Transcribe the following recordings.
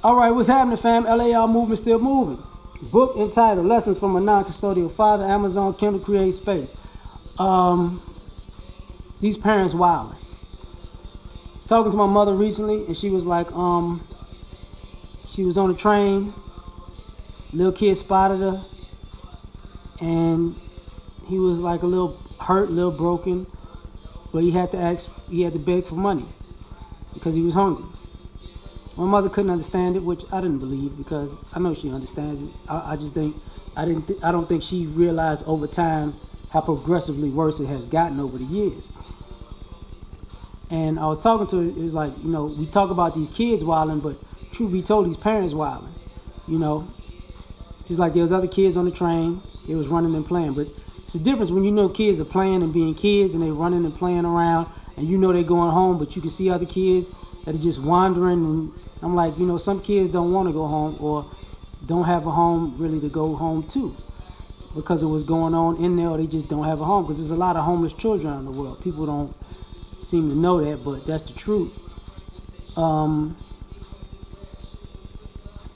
All right, what's happening, fam? L.A.R. movement still moving. Book entitled Lessons from a Non-Custodial Father, Amazon Kindle Create Space. These parents wilding. I was talking to my mother recently, and she was like, she was on a train. Little kid spotted her, and he was like a little hurt, a little broken, but he had to beg for money because he was hungry. My mother couldn't understand it, which I didn't believe because I know she understands it. I just think I don't think she realized over time how progressively worse it has gotten over the years. And I was talking to her, it was like, you know, we talk about these kids wilding, but truth be told, these parents wilding. You know, she's like, there was other kids on the train, they was running and playing, but it's a difference when you know kids are playing and being kids and they running and playing around, and you know they're going home, but you can see other kids that are just wandering. And I'm like, you know, some kids don't want to go home or don't have a home really to go home to because of what's going on in there, or they just don't have a home, because there's a lot of homeless children in the world. People don't seem to know that, but that's the truth.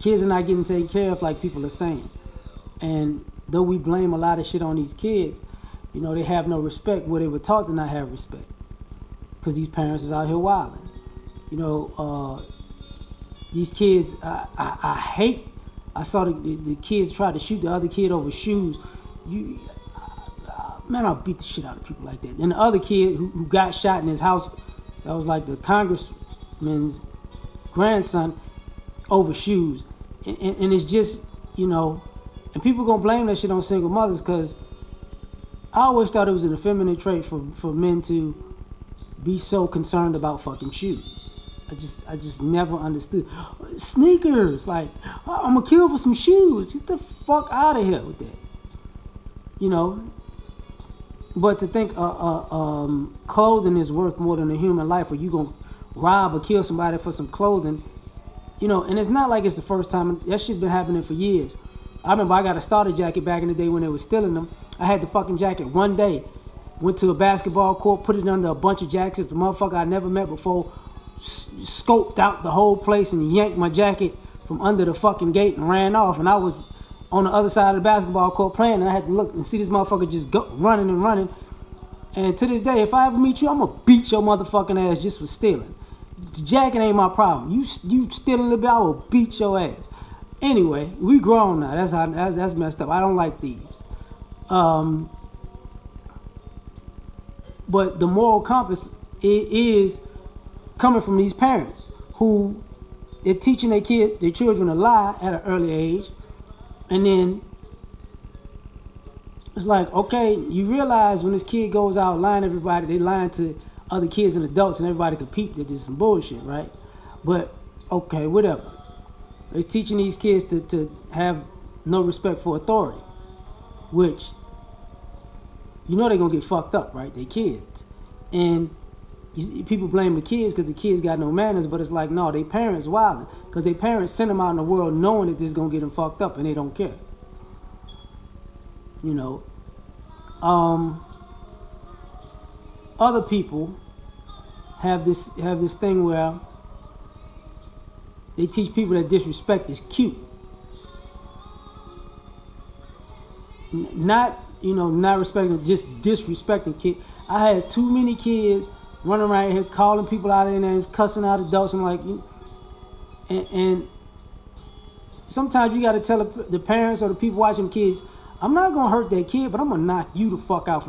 Kids are not getting taken care of like people are saying. And though we blame a lot of shit on these kids, you know, they have no respect where they were taught to not have respect, because these parents is out here wilding. You know, these kids, I hate. I saw the kids try to shoot the other kid over shoes. Man, I'll beat the shit out of people like that. And the other kid who got shot in his house, that was like the congressman's grandson, over shoes. And it's just, you know, and people gonna blame that shit on single mothers, because I always thought it was an effeminate trait for men to be so concerned about fucking shoes. I just never understood. Sneakers, like, I'm gonna kill for some shoes. Get the fuck out of here with that. You know? But to think clothing is worth more than a human life, or you gonna rob or kill somebody for some clothing, you know, and it's not like it's the first time. That shit's been happening for years. I remember I got a starter jacket back in the day when they were stealing them. I had the fucking jacket one day. Went to a basketball court, put it under a bunch of jackets. The motherfucker I never met before scoped out the whole place and yanked my jacket from under the fucking gate and ran off. And I was on the other side of the basketball court playing, and I had to look and see this motherfucker just go running and running. And to this day, if I ever meet you, I'm gonna beat your motherfucking ass just for stealing. The jacket ain't my problem. You stealing a little bit, I will beat your ass. Anyway, we grown now. That's messed up. I don't like thieves. But the moral compass is coming from these parents who they're teaching their children to lie at an early age, and then it's like, okay, you realize when this kid goes out lying to everybody, they lying to other kids and adults, and everybody can peep that there's some bullshit, right? But okay, whatever. They're teaching these kids to have no respect for authority, which, you know, they're gonna get fucked up, right? They kids. And people blame the kids because the kids got no manners, but it's like, no, they parents wilding, because their parents send them out in the world knowing that this is gonna get them fucked up, and they don't care. You know, other people have this thing where they teach people that disrespect is cute. Not respecting, just disrespecting kids. I had too many kids running around here calling people out of their names, cussing out adults. I'm like, and sometimes you got to tell the parents or the people watching the kids, I'm not gonna hurt that kid, but I'm gonna knock you the fuck out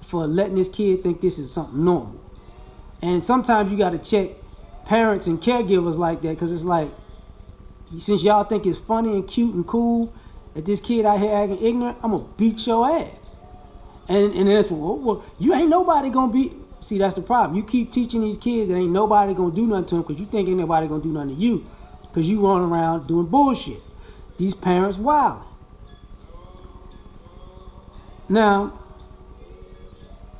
for letting this kid think this is something normal. And sometimes you got to check parents and caregivers like that, because it's like, since y'all think it's funny and cute and cool that this kid out here acting ignorant, I'm gonna beat your ass. And that's, well, you ain't nobody gonna be. See, that's the problem. You keep teaching these kids that ain't nobody gonna do nothing to them because you think ain't nobody gonna do nothing to you, because you run around doing bullshit. These parents wild. Now,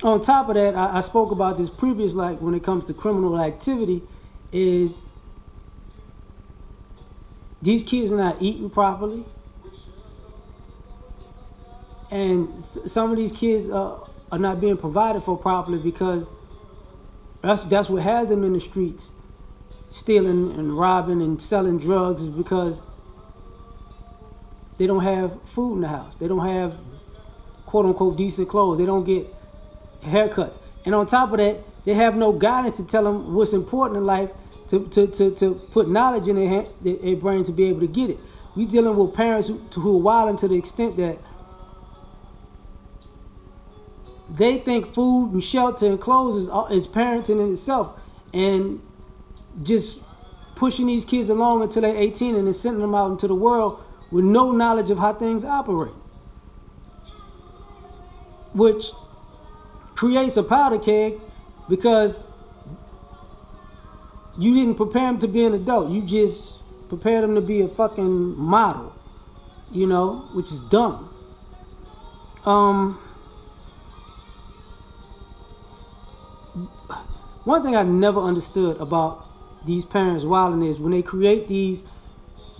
on top of that, I spoke about this previous, like when it comes to criminal activity, is these kids are not eating properly. And some of these kids are not being provided for properly, because that's what has them in the streets stealing and robbing and selling drugs is because they don't have food in the house. They don't have quote unquote decent clothes. They don't get haircuts. And on top of that, they have no guidance to tell them what's important in life to put knowledge in their brain to be able to get it. We dealing with parents who are wilding to the extent that they think food and shelter and clothes is parenting in itself, and just pushing these kids along until they're 18 and then sending them out into the world with no knowledge of how things operate, which creates a powder keg because you didn't prepare them to be an adult. You just prepared them to be a fucking model, which is dumb. One thing I never understood about these parents wilding is when they create these,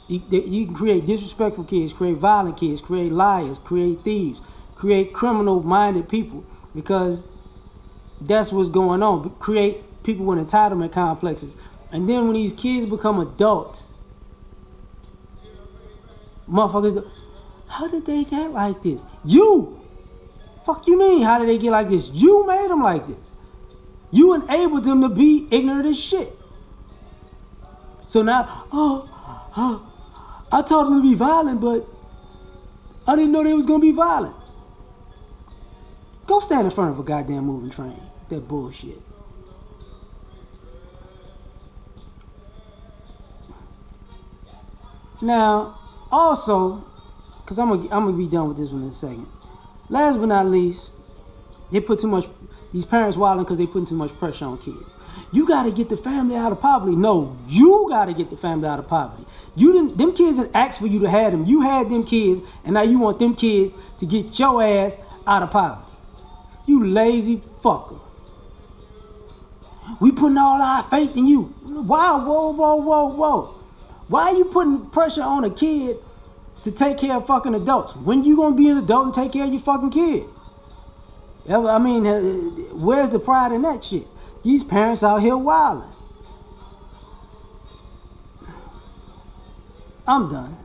you can create disrespectful kids, create violent kids, create liars, create thieves, create criminal-minded people, because that's what's going on. Create people with entitlement complexes. And then when these kids become adults, motherfuckers, how did they get like this? You! Fuck you mean, how did they get like this? You made them like this. You enabled them to be ignorant as shit. So now, I told them to be violent, but I didn't know they was gonna be violent. Go stand in front of a goddamn moving train. That bullshit. Now, also, because I'm gonna be done with this one in a second. Last but not least, they put too much. These parents wilding because they putting too much pressure on kids. You got to get the family out of poverty. No, you got to get the family out of poverty. Them kids didn't ask for you to have them. You had them kids, and now you want them kids to get your ass out of poverty. You lazy fucker. We putting all our faith in you. Wow, whoa. Why are you putting pressure on a kid to take care of fucking adults? When you gonna be an adult and take care of your fucking kid? I mean, where's the pride in that shit? These parents out here wilding. I'm done.